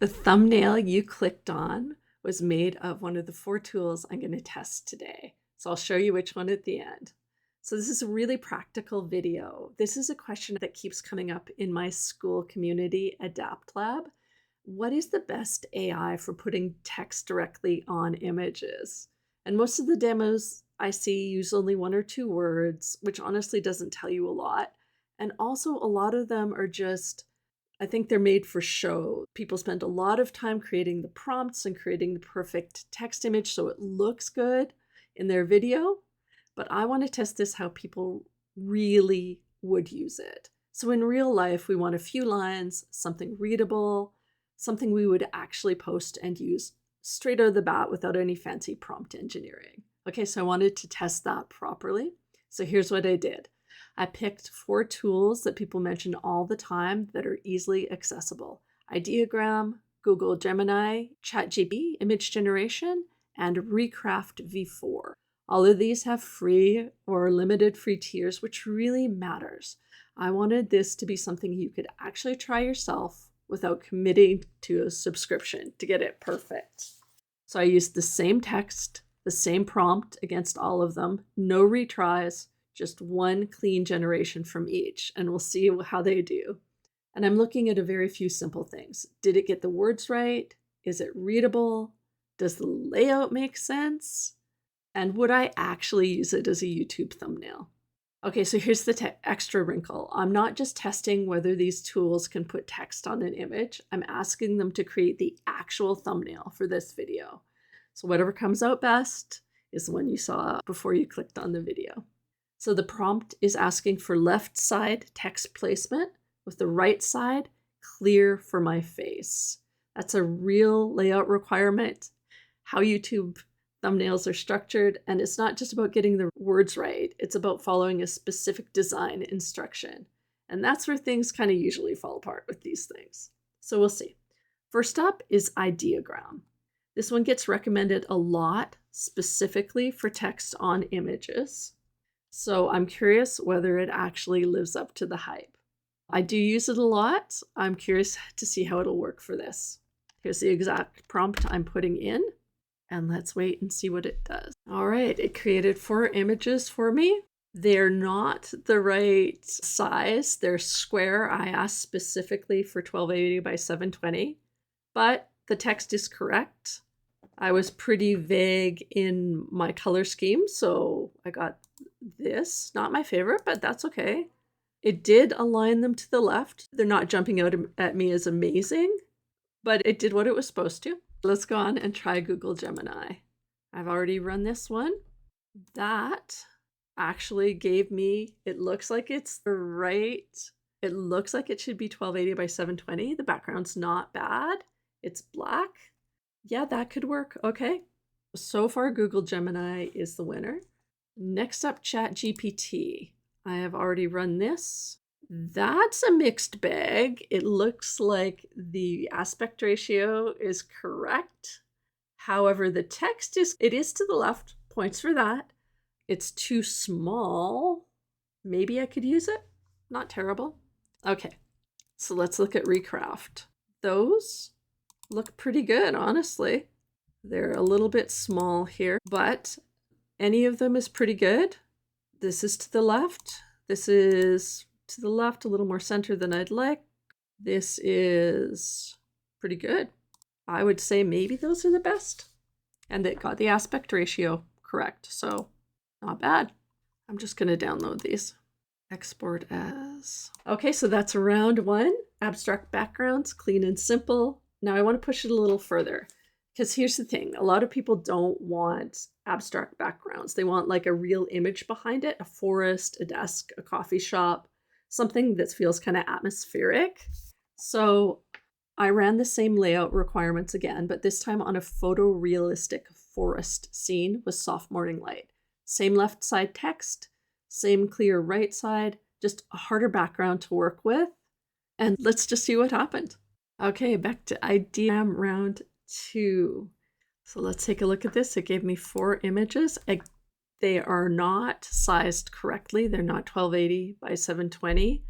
The thumbnail you clicked on was made of one of the 4 tools I'm going to test today. So I'll show you which one at the end. So this is a really practical video. This is a question that keeps coming up in my school community Adapt Lab. What is the best AI for putting text directly on images? And most of the demos I see use only 1 or 2 words, which honestly doesn't tell you a lot. And also a lot of them are just, I think they're made for show. People spend a lot of time creating the prompts and creating the perfect text image so it looks good in their video. But I want to test this how people really would use it. So in real life, we want a few lines, something readable, something we would actually post and use straight out of the bat without any fancy prompt engineering. Okay, so I wanted to test that properly. So here's what I did. I picked 4 tools that people mention all the time that are easily accessible. Ideogram, Google Gemini, ChatGPT, image generation, and Recraft V4. All of these have free or limited free tiers, which really matters. I wanted this to be something you could actually try yourself without committing to a subscription to get it perfect. So I used the same text, the same prompt against all of them, no retries, just one clean generation from each, and we'll see how they do. And I'm looking at a very few simple things. Did it get the words right? Is it readable? Does the layout make sense? And would I actually use it as a YouTube thumbnail? Okay, so here's the extra wrinkle. I'm not just testing whether these tools can put text on an image. I'm asking them to create the actual thumbnail for this video. So whatever comes out best is the one you saw before you clicked on the video. So the prompt is asking for left side text placement with the right side clear for my face. That's a real layout requirement, how YouTube thumbnails are structured, and it's not just about getting the words right, it's about following a specific design instruction. And that's where things kind of usually fall apart with these things. So we'll see. First up is Ideogram. This one gets recommended a lot, specifically for text on images. So I'm curious whether it actually lives up to the hype. I do use it a lot. I'm curious to see how it'll work for this. Here's the exact prompt I'm putting in. And let's wait and see what it does. All right, it created 4 images for me. They're not the right size. They're square. I asked specifically for 1280 by 720, but the text is correct. I was pretty vague in my color scheme, so I got this. Not my favorite, but that's okay. It did align them to the left. They're not jumping out at me as amazing, but it did what it was supposed to. Let's go on and try Google Gemini. I've already run this one. That actually gave me, it looks like it's the right, it looks like it should be 1280 by 720. The background's not bad. It's black. Yeah, that could work. Okay. So far, Google Gemini is the winner. Next up, ChatGPT. I have already run this. That's a mixed bag. It looks like the aspect ratio is correct. However, the text is to the left, points for that. It's too small. Maybe I could use it. Not terrible. Okay, so let's look at Recraft. Those look pretty good, honestly. They're a little bit small here, but any of them is pretty good. This is to the left. This is to the left, a little more center than I'd like. This is pretty good. I would say maybe those are the best. And it got the aspect ratio correct, so not bad. I'm just going to download these. Export as. Okay, so that's round 1. Abstract backgrounds, clean and simple. Now I want to push it a little further, because here's the thing. A lot of people don't want abstract backgrounds. They want like a real image behind it, a forest, a desk, a coffee shop, something that feels kind of atmospheric. So I ran the same layout requirements again, but this time on a photorealistic forest scene with soft morning light. Same left side text, same clear right side, just a harder background to work with. And let's just see what happened. Okay, back to Ideogram round 2. So let's take a look at this. It gave me 4 images. They are not sized correctly. They're not 1280 by 720.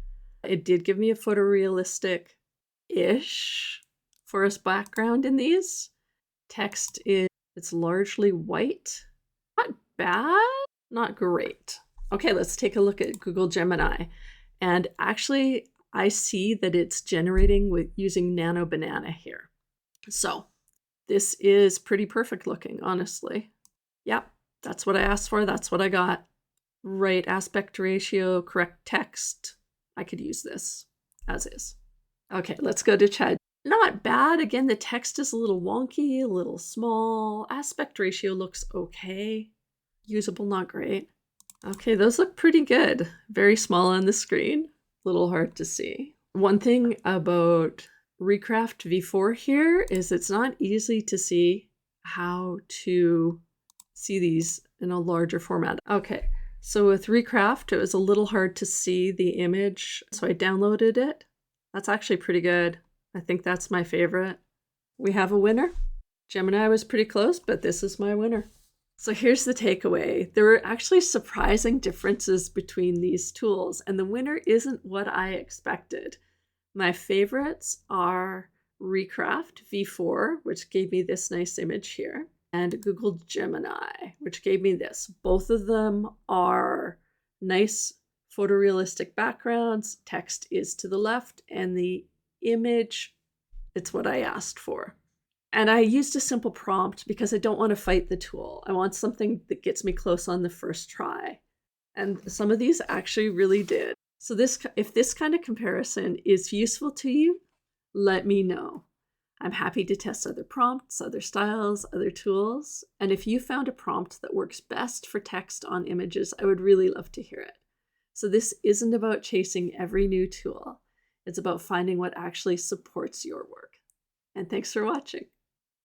It did give me a photorealistic-ish forest background in these. Text is, it's largely white. Not bad, not great. Okay, let's take a look at Google Gemini. And actually, I see that it's generating with using Nano Banana here. So this is pretty perfect looking, honestly. Yep, that's what I asked for. That's what I got. Right aspect ratio, correct text. I could use this as is. Okay, let's go to Chat. Not bad. Again, the text is a little wonky, a little small. Aspect ratio looks okay. Usable, not great. Okay, those look pretty good. Very small on the screen. A little hard to see. One thing about Recraft V4 here is it's not easy to see how to see these in a larger format. Okay, so with Recraft, it was a little hard to see the image, so I downloaded it. That's actually pretty good. I think that's my favorite. We have a winner. Gemini was pretty close, but this is my winner. So here's the takeaway. There are actually surprising differences between these tools, and the winner isn't what I expected. My favorites are Recraft V4, which gave me this nice image here, and Google Gemini, which gave me this. Both of them are nice photorealistic backgrounds. Text is to the left, and the image, it's what I asked for. And I used a simple prompt because I don't want to fight the tool. I want something that gets me close on the first try. And some of these actually really did. So if this kind of comparison is useful to you, let me know. I'm happy to test other prompts, other styles, other tools. And if you found a prompt that works best for text on images, I would really love to hear it. So this isn't about chasing every new tool. It's about finding what actually supports your work. And thanks for watching.